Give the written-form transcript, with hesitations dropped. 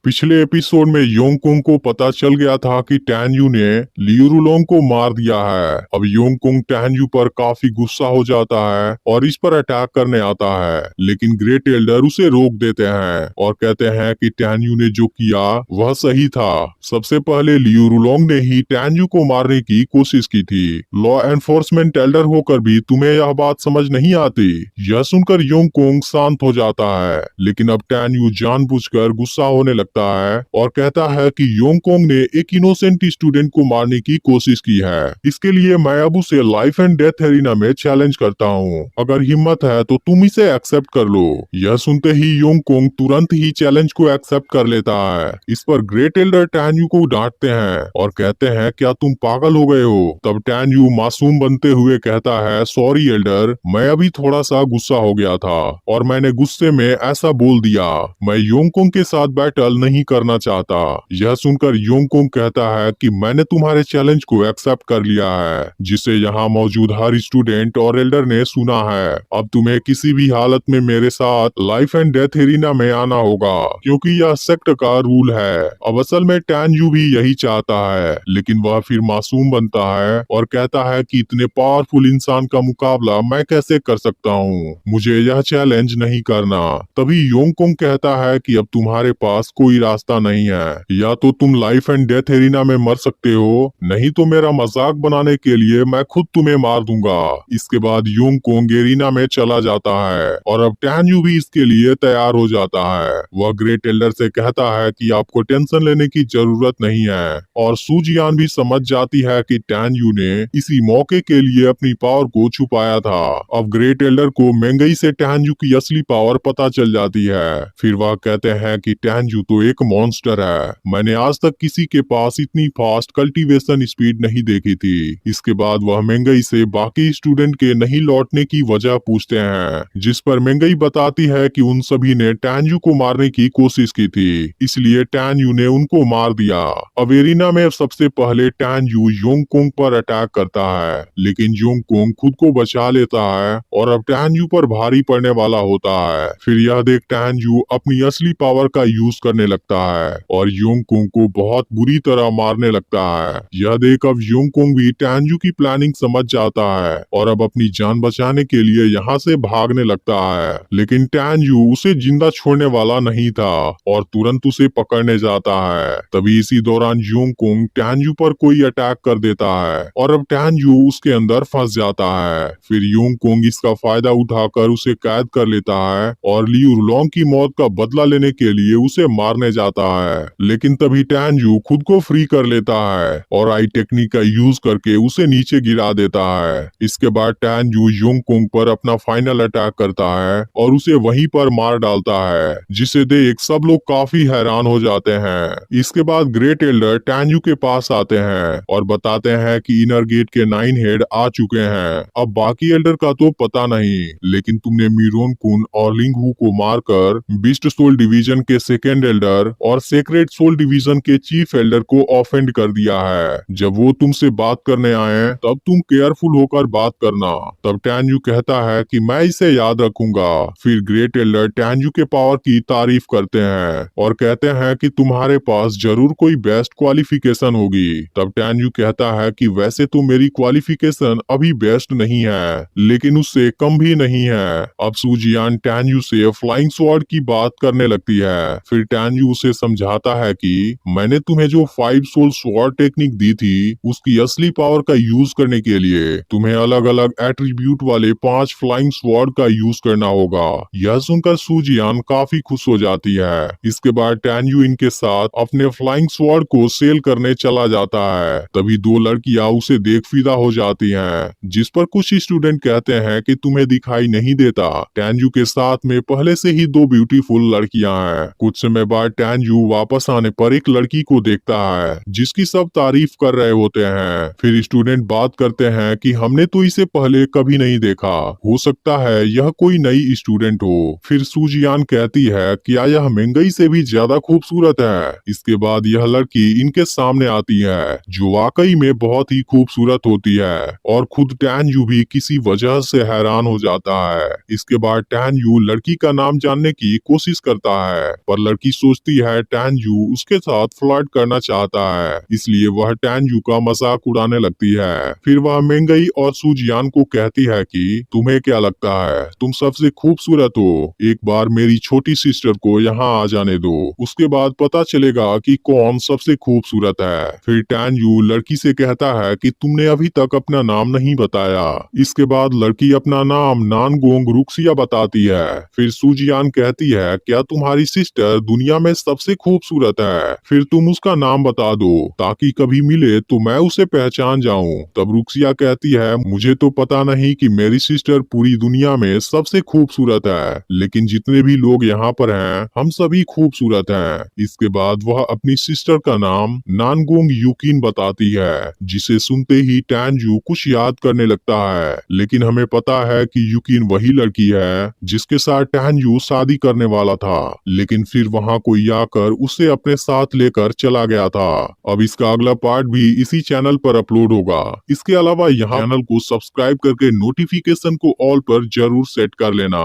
पिछले एपिसोड में योंगकुंग को पता चल गया था कि टैन्यू ने लियू रुलोंग को मार दिया है। अब योंगकुंग टैन्यू पर काफी गुस्सा हो जाता है और इस पर अटैक करने आता है, लेकिन ग्रेट एल्डर उसे रोक देते हैं और कहते हैं कि टैन्यू ने जो किया वह सही था। सबसे पहले लियू रुलोंग ने ही टैन्यू को मारने की कोशिश की थी। लॉ एनफोर्समेंट एल्डर होकर भी तुम्हें यह बात समझ नहीं आती। यह सुनकर योंगकुंग शांत हो जाता है, लेकिन अब टैन्यू जानबूझकर गुस्सा होने लगता है और कहता है कि योंगकुंग ने एक इनोसेंट स्टूडेंट को मारने की कोशिश की है। इसके लिए मैं अब उसे लाइफ एंड डेथ एरिना में चैलेंज करता हूँ। अगर हिम्मत है तो तुम इसे एक्सेप्ट कर लो। यह सुनते ही योंगकुंग तुरंत ही चैलेंज को एक्सेप्ट कर लेता है। इस पर ग्रेट एल्डर टैन्यू को डांटते हैं और कहते हैं क्या तुम पागल हो गए हो। तब टैन्यू मासूम बनते हुए कहता है सॉरी एल्डर, मैं अभी थोड़ा सा गुस्सा हो गया था और मैंने गुस्से में ऐसा बोल दिया। मैं योंगकुंग के साथ बैटल नहीं करना चाहता। यह सुनकर योंगकुंग कहता है कि मैंने तुम्हारे चैलेंज को एक्सेप्ट कर लिया है, जिसे यहाँ मौजूद हर स्टूडेंट और एल्डर ने सुना है। अब तुम्हें किसी भी हालत में मेरे साथ लाइफ एंड डेथ एरिना में आना होगा, क्योंकि यह सेक्ट का रूल है। अब असल में टैन्यू भी यही चाहता है, लेकिन वह फिर मासूम बनता है और कहता है कि इतने पावरफुल इंसान का मुकाबला मैं कैसे कर सकता हूँ, मुझे यह चैलेंज नहीं करना। तभी योंगकुंग कहता है कि अब तुम्हारे पास कोई रास्ता नहीं है, या तो तुम लाइफ एंड डेथ एरिना में मर सकते हो, नहीं तो मेरा मजाक बनाने के लिए मैं खुद तुम्हें मार दूंगा। इसके बाद योंगकुंग एरिना में चला जाता है और अब टैन्यू भी इसके लिए तैयार हो जाता है। वह ग्रेट एल्डर से कहता है कि आपको टेंशन लेने की जरूरत नहीं है और सूजियान भी समझ जाती है कि टैन्यू ने इसी मौके के लिए अपनी पावर को छुपाया था। अब ग्रेट एल्डर को मेंगई से टैन्यू की असली पावर पता चल जाती है। फिर वह कहते हैं कि टैन्यू तो एक मॉन्स्टर है, मैंने आज तक किसी के पास इतनी फास्ट कल्टीवेशन स्पीड नहीं देखी थी। इसके बाद वह मेंगई से बाकी स्टूडेंट के नहीं लौटने की वजह पूछते हैं, जिस पर मेंगई बताती है कि उन सभी ने टैन्यू को मारने की कोशिश की थी, इसलिए टैन्यू ने उनको मार दिया। अब एरिना में सबसे पहले टैन्यू योंगकुंग पर अटैक करता है, लेकिन योंगकुंग खुद को बचा लेता है और अब टैन्यू पर भारी पड़ने वाला होता है। फिर यह देख टैन्यू अपनी असली पावर का यूज करने लगता है और योंगकुंग को बहुत बुरी तरह मारने लगता है। यह देख अब योंगकुंग भी टैन्यू की प्लानिंग समझ जाता है और अब अपनी जान बचाने के लिए यहाँ से भागने लगता है, लेकिन टैन्यू उसे जिंदा छोड़ने वाला नहीं था और तुरंत उसे पकड़ने जाता है। तभी इसी दौरान योंगकुंग टैन्यू पर कोई अटैक कर देता है और अब टैन्यू उसके अंदर फंस जाता है। फिर योंगकुंग इसका फायदा उठाकर उसे कैद कर लेता है और लियू रुलोंग की मौत का बदला लेने के लिए उसे मारने जाता है, लेकिन तभी टैन्यू खुद को फ्री कर लेता है और आई टेक्निक का यूज करके उसे नीचे गिरा देता है। इसके बाद टैन्यू योंगकुंग पर अपना फाइनल अटैक करता है और उसे वहीं पर मार डालता है, जिसे देख सब लोग काफी हैरान हो जाते हैं। इसके बाद ग्रेट एल्डर टैन्यू के पास आते हैं और बताते हैं कि इनर गेट के 9 हेड आ चुके हैं। अब बाकी एल्डर का तो पता नहीं, लेकिन तुमने मीरोन कुन और लिंगहू को मारकर बीस्ट सोल डिवीजन के सेकेंड एल्डर और सेक्रेट सोल डिवीजन के चीफ एल्डर को ऑफेंड कर दिया है। जब वो तुमसे बात करने आए तब तुम केयरफुल होकर बात करना। तब टैन्यू कहता है कि मैं इसे याद रखूंगा। फिर ग्रेट एल्डर टैन्यू के पावर की तारीफ करते हैं और कहते हैं कि तुम्हारे पास जरूर कोई बेस्ट क्वालिफिकेशन होगी। तब टैन्यू कहता है कि वैसे तो मेरी क्वालिफिकेशन अभी बेस्ट नहीं है, लेकिन उससे कम भी नहीं है। अब सूजियान टैन्यू से फ्लाइंग स्वॉर्ड की बात करने लगती है। फिर टैन्यू उसे समझाता है कि मैंने तुम्हें जो 5 सोल स्वॉर्ड टेक्निक दी थी, उसकी असली पावर का यूज करने के लिए तुम्हें अलग अलग एट्रीब्यूट वाले 5 फ्लाइंग स्वॉर्ड का यूज करना होगा। यह सुनकर सूजियान काफी खुश हो जाती है। इसके बाद टैन्यू इनके साथ अपने फ्लाइंग स्वॉर्ड को सेल करने चला जाता है। तभी 2 लड़कियां उसे देख फिदा हो जाती हैं, जिस पर कुछ स्टूडेंट कहते हैं कि तुम्हें दिखाई नहीं देता, टैन्यू के साथ में पहले से ही 2 ब्यूटीफुल लड़कियां हैं। कुछ समय बाद टैन्यू वापस आने पर एक लड़की को देखता है, जिसकी सब तारीफ कर रहे होते हैं। फिर स्टूडेंट बात करते हैं कि हमने तो इसे पहले कभी नहीं देखा, हो सकता है यह कोई नई स्टूडेंट हो। फिर सूजियान कहती है क्या यह मेंगई से भी ज्यादा खूबसूरत है। इसके बाद यह लड़की इनके सामने आती है, जो वाकई में बहुत ही खूबसूरत होती है और खुद टैन्यू भी किसी वजह से हैरान हो जाता है। इसके बाद टैन्यू लड़की का नाम जानने की कोशिश करता है, पर लड़की सोचती है टैनजू उसके साथ फ्लर्ट करना चाहता है, इसलिए वह टैनजू का मजाक उड़ाने लगती है। फिर वह मेंगई और सुजियान को कहती है कि तुम्हें क्या लगता है, तुम सबसे खूबसूरत हो, एक बार मेरी छोटी सिस्टर को यहाँ आ जाने दो, उसके बाद पता चलेगा कि कौन सबसे खूबसूरत है। फिर टैनजू लड़की से कहता है कि तुमने अभी तक अपना नाम नहीं बताया। इसके बाद लड़की अपना नाम नानगोंग रुक्सिया बताती है। फिर सुजियान कहती है क्या तुम्हारी सिस्टर दुनिया में सबसे खूबसूरत है, फिर तुम उसका नाम बता दो ताकि कभी मिले तो मैं उसे पहचान जाऊं। तब रुक्सिया कहती है मुझे तो पता नहीं कि मेरी सिस्टर पूरी दुनिया में सबसे खूबसूरत है, लेकिन जितने भी लोग यहाँ पर हैं हम सभी खूबसूरत हैं। इसके बाद वह अपनी सिस्टर का नाम नानगोंग यूकिन बताती है, जिसे सुनते ही टैनजू कुछ याद करने लगता है। लेकिन हमें पता है कि यूकिन वही लड़की है जिसके साथ टैनजू शादी करने वाला था, लेकिन फिर वहाँ कोई आकर उसे अपने साथ लेकर चला गया था। अब इसका अगला पार्ट भी इसी चैनल पर अपलोड होगा। इसके अलावा यहाँ चैनल को सब्सक्राइब करके नोटिफिकेशन को ऑल पर जरूर सेट कर लेना।